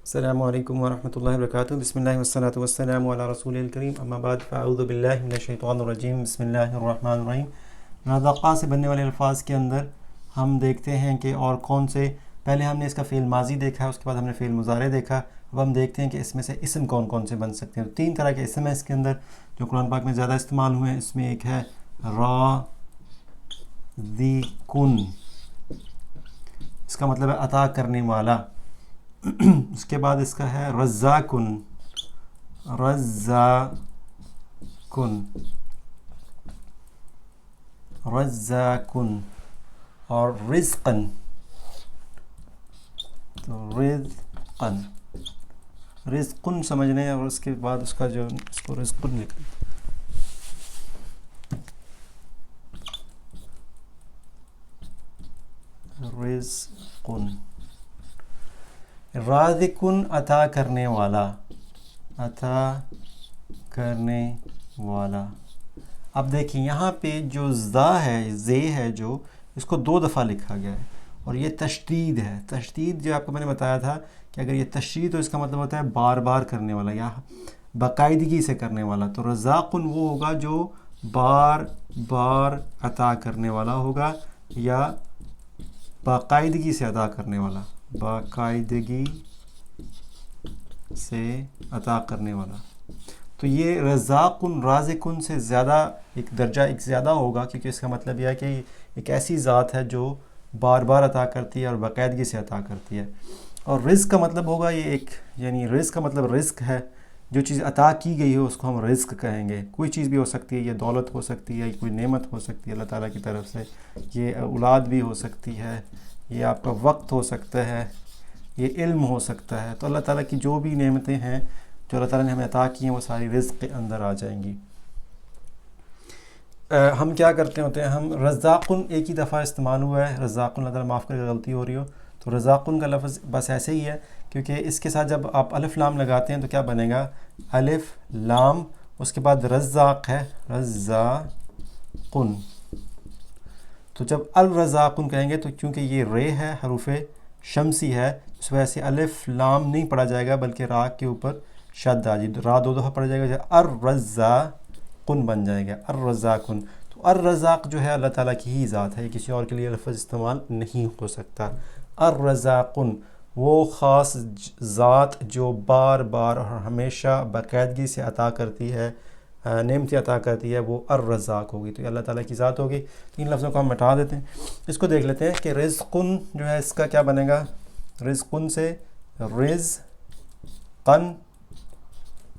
السلام علیکم ورحمۃ اللہ وبرکاتہ۔ بسم اللہ والصلاۃ والسلام علی رسول الکریم، اما بعد فاعوذ باللہ من الشیطان الرجیم، بسم اللہ الرحمن الرحیم۔ رضاقا سے بننے والے الفاظ کے اندر ہم دیکھتے ہیں کہ اور کون سے، پہلے ہم نے اس کا فعل ماضی دیکھا ہے، اس کے بعد ہم نے فعل مضارع دیکھا، اب ہم دیکھتے ہیں کہ اس میں سے اسم کون کون سے بن سکتے ہیں۔ تین طرح کے اسم ہیں اس کے اندر جو قرآن پاک میں زیادہ استعمال ہوئے ہیں۔ اس میں ایک ہے راضیکن، اس کا مطلب ہے عطا کرنے والا۔ اس کے بعد اس کا ہے رزاکن، رزاکن، رزاکن، اور رزقن، تو رزقن، رزقن سمجھنے، اور اس کے بعد اس کا جو اس کو رزقن لکھنا، رزقن۔ رازقن عطا کرنے والا، عطا کرنے والا۔ اب دیکھیں یہاں پہ جو زا ہے، زے ہے، جو اس کو دو دفعہ لکھا گیا ہے، اور یہ تشدید ہے۔ تشدید جو آپ کو میں نے بتایا تھا کہ اگر یہ تشدید تو اس کا مطلب ہوتا ہے بار بار کرنے والا یا باقاعدگی سے کرنے والا۔ تو رزاقن وہ ہوگا جو بار بار عطا کرنے والا ہوگا یا باقاعدگی سے عطا کرنے والا، باقاعدگی سے عطا کرنے والا۔ تو یہ رزاقن رازقن سے زیادہ ایک درجہ ایک زیادہ ہوگا، کیونکہ اس کا مطلب یہ ہے کہ ایک ایسی ذات ہے جو بار بار عطا کرتی ہے اور باقاعدگی سے عطا کرتی ہے۔ اور رزق کا مطلب ہوگا یہ ایک، یعنی رزق کا مطلب رزق ہے، جو چیز عطا کی گئی ہو اس کو ہم رزق کہیں گے۔ کوئی چیز بھی ہو سکتی ہے، یہ دولت ہو سکتی ہے، کوئی نعمت ہو سکتی ہے اللہ تعالیٰ کی طرف سے، یہ اولاد بھی ہو سکتی ہے، یہ آپ کا وقت ہو سکتا ہے، یہ علم ہو سکتا ہے۔ تو اللہ تعالیٰ کی جو بھی نعمتیں ہیں جو اللہ تعالیٰ نے ہمیں عطا کی ہیں وہ ساری رزق کے اندر آ جائیں گی۔ ہم کیا کرتے ہوتے ہیں، ہم رزاقن ایک ہی دفعہ استعمال ہوا ہے، رزاقن اللہ تعالیٰ معاف کرے غلطی ہو رہی ہو تو رزاقن کا لفظ بس ایسے ہی ہے، کیونکہ اس کے ساتھ جب آپ الف لام لگاتے ہیں تو کیا بنے گا، الف لام، اس کے بعد رزاق ہے، رزاقن۔ تو جب الرزاقن کہیں گے تو کیونکہ یہ رے ہے، حروف شمسی ہے، اس وجہ سے الف لام نہیں پڑھا جائے گا بلکہ را کے اوپر شد آ جائے، را دو دفعہ پڑھا جائے گا، الرزاقن بن جائے گا، الرزاقن۔ تو الرزاق جو ہے اللہ تعالیٰ کی ہی ذات ہے، کسی اور کے لیے لفظ استعمال نہیں ہو سکتا۔ الرزاقن وہ خاص ذات جو بار بار اور ہمیشہ باقاعدگی سے عطا کرتی ہے، نعمتیں عطا کرتی ہے، وہ الرزاق ہوگی، تو یہ اللہ تعالیٰ کی ذات ہوگی۔ تین لفظوں کو ہم مٹا دیتے ہیں، اس کو دیکھ لیتے ہیں کہ رزقن جو ہے اس کا کیا بنے گا۔ رزقن سے رزقن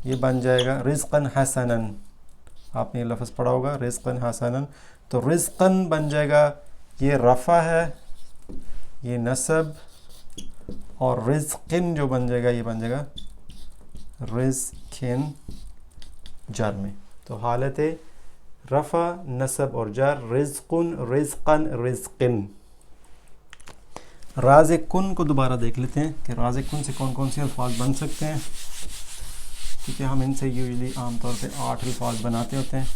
یہ بن جائے گا رزقن حسنن، آپ نے یہ لفظ پڑھا ہوگا رزقن حسنن، تو رزقن بن جائے گا، یہ رفع ہے، یہ نصب، اور رزقن جو بن جائے گا یہ بن جائے گا رزقن جر میں۔ تو حالت رفع، نصب اور جر، رزقن، رزقن، رزقن۔ رازقن کو دوبارہ دیکھ لیتے ہیں کہ رازقن سے کون کون سے الفاظ بن سکتے ہیں، کیونکہ ہم ان سے یوزلی عام طور پہ 8 الفاظ بناتے ہوتے ہیں۔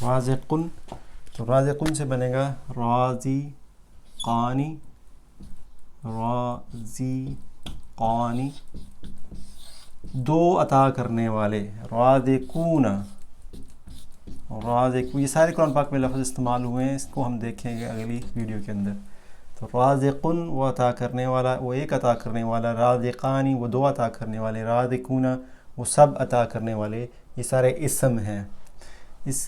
رازقن، تو رازقن سے بنے گا راضی قانی، راضی قانی، دو عطا کرنے والے، رازقون، رازقون، یہ سارے قرآن پاک میں لفظ استعمال ہوئے ہیں، اس کو ہم دیکھیں گے اگلی ویڈیو کے اندر۔ تو رازقن وہ عطا کرنے والا، وہ ایک عطا کرنے والا، رازقانی وہ دو عطا کرنے والے، رازقون وہ سب عطا کرنے والے، یہ سارے اسم ہیں۔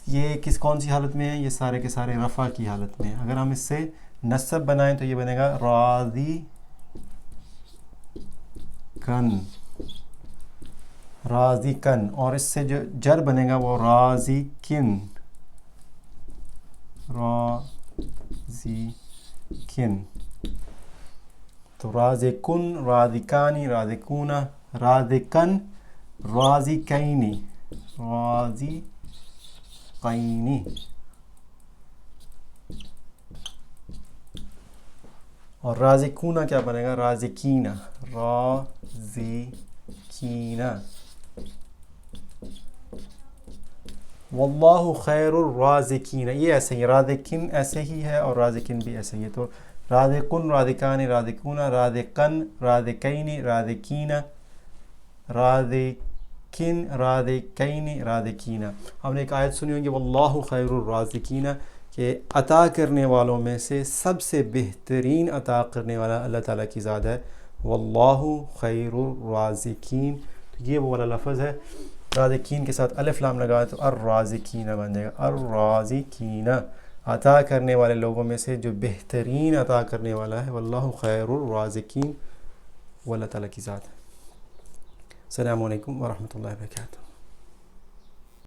یہ کون سی حالت میں ہیں، یہ سارے کے سارے رفع کی حالت میں ہیں۔ اگر ہم اس سے نصب بنائیں تو یہ بنے گا راضی کن، راضی کن، اور اس سے جو جر بنے گا وہ راضی کن، راضی کن۔ تو رازقن، رازقانی، رازقون، رازقن، رازقینی، رازقینی، اور رازقون کیا بنے گا، رازقین، رازقین۔ واللہ خیر الرازقین، یہ ایسے ہی رازقین ایسے ہی ہے اور رازقین بھی ایسے ہی ہے، تو رازقن، رازقان، رازقون، رازقن، رازقین، رازقین، رازقن، رازقین، رازقین۔ ہم نے ایک آیت سنی ہوگی واللہ خیر الرازقین، کہ عطا کرنے والوں میں سے سب سے بہترین عطا کرنے والا اللہ تعالیٰ کی ذات ہے، واللہ خیر الرازقین۔ تو یہ وہ والا لفظ ہے، رازقین کے ساتھ الف لام لگا تو الرازقین بن جائے گا، الرازقین، عطا کرنے والے لوگوں میں سے جو بہترین عطا کرنے والا ہے، واللہ خیر الرازقین، وہ اللہ تعالیٰ کی ذات ہے۔ السلام علیکم ورحمۃ اللہ وبرکاتہ۔